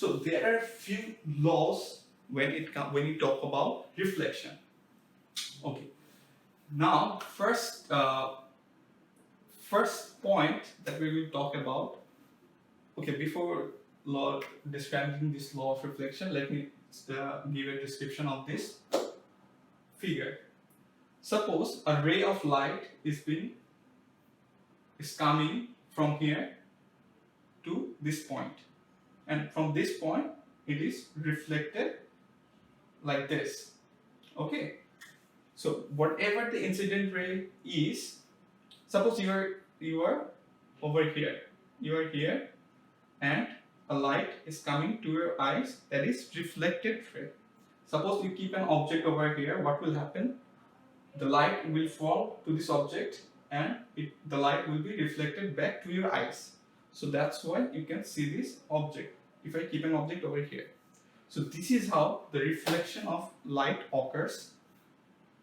So there are few laws when you talk about reflection. Okay. Now, first point that we will talk about. Okay, before describing this law of reflection, let me give a description of this figure. Suppose a ray of light is coming from here to this point, and from this point it is reflected like this. Okay, so whatever the incident ray is, suppose you are over here, you are here, and a light is coming to your eyes, that is reflected ray. Suppose you keep an object over here, what will happen? The light will fall to this object and the light will be reflected back to your eyes. So that's why you can see this object if I keep an object over here. So this is how the reflection of light occurs.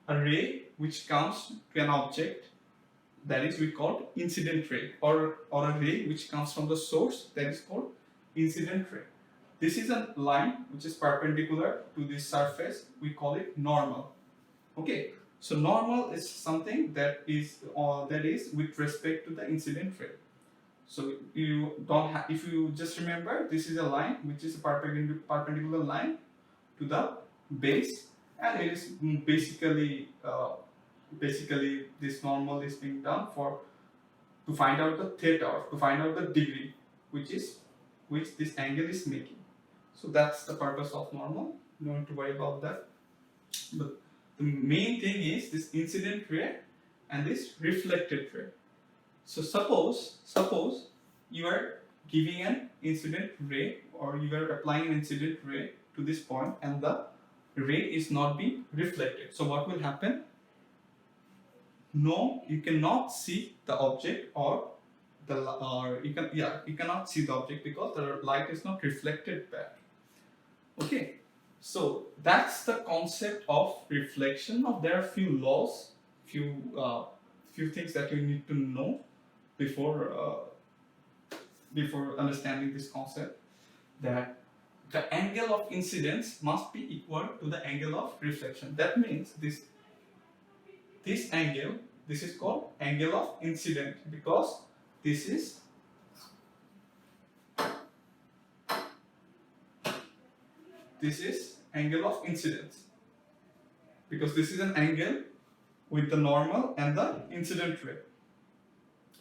A ray which comes to an object, that is we call incident ray, or a ray which comes from the source, that is called incident ray. This is a line which is perpendicular to this surface, we call it normal. Okay, so normal is something that is with respect to the incident ray. So you don't have, if you just remember, this is a line which is a perpendicular line to the base, and it is basically this normal is being done to find out the theta, or to find out the degree which this angle is making. So that's the purpose of normal. You don't have to worry about that. But the main thing is this incident ray and this reflected ray. So suppose you are giving an incident ray, or you are applying an incident ray to this point, and the ray is not being reflected. So what will happen? No, you cannot see the object, you cannot see the object because the light is not reflected back. Okay, so that's the concept of reflection. Now there are few laws, few things that you need to know before understanding this concept. That the angle of incidence must be equal to the angle of reflection. That means this angle, this is called angle of incident, because this is angle of incidence, because this is an angle with the normal and the incident ray.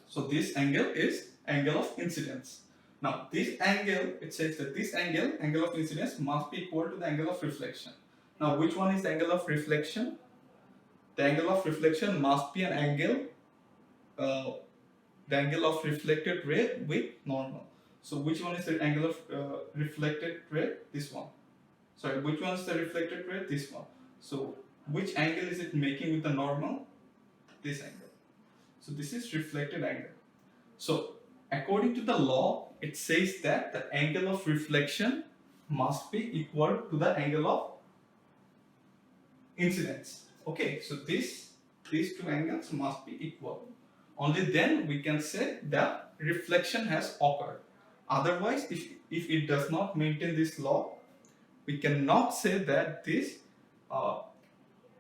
So this angle is angle of incidence. Now this angle, it says that this angle of incidence, must be equal to the angle of reflection. Now which one is the angle of reflection? The angle of reflection must be an angle, the angle of reflected ray with normal. So which one is the angle of reflected ray? This one. Sorry, which one is the reflected ray? This one. So which angle is it making with the normal? This angle. So this is reflected angle. So according to the law, it says that the angle of reflection must be equal to the angle of incidence. Okay, so these two angles must be equal. Only then we can say that reflection has occurred. Otherwise, if it does not maintain this law, we cannot say that this law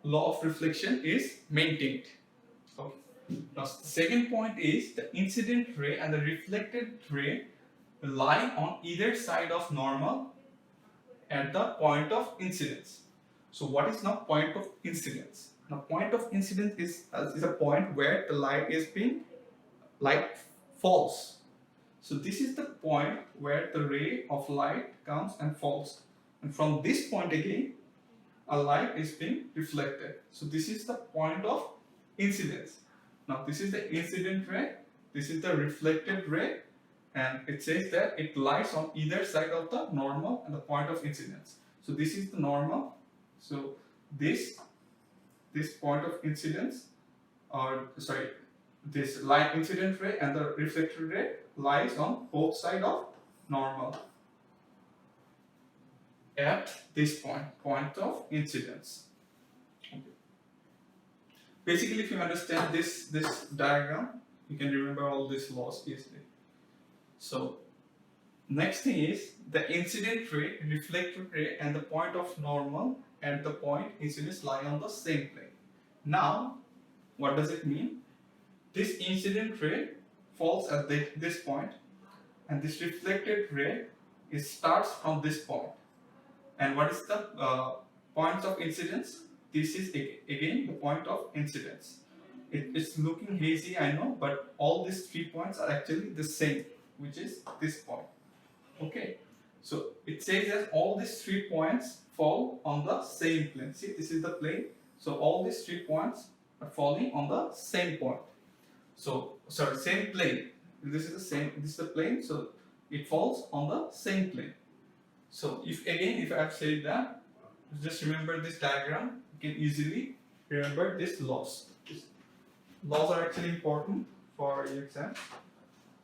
of reflection is maintained. Okay. Now, the second point is the incident ray and the reflected ray lie on either side of normal at the point of incidence. So what is now point of incidence? Now point of incidence is a point where the light falls. So this is the point where the ray of light comes and falls. And from this point again, a light is being reflected. So this is the point of incidence. Now this is the incident ray, this is the reflected ray, and it says that it lies on either side of the normal and the point of incidence. So this is the normal. So this point of incidence, this light incident ray and the reflected ray lies on both sides of normal at this point of incidence. Okay. Basically, if you understand this diagram, you can remember all these laws easily. So next thing is the incident ray, reflected ray, and the point of normal and the point incidence lie on the same plane. Now, what does it mean? This incident ray falls at this point, and this reflected ray starts from this point. And what is the points of incidence? This is again the point of incidence. It's looking hazy, I know, but all these 3 points are actually the same, which is this point. Okay, so it says that all these 3 points fall on the same plane. See, this is the plane. So all these 3 points are falling on the same point. So sorry, same plane. This is the same. This is the plane. So it falls on the same plane. So if I have said that, just remember this diagram. You can easily remember this laws. These laws are actually important for your exam.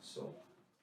So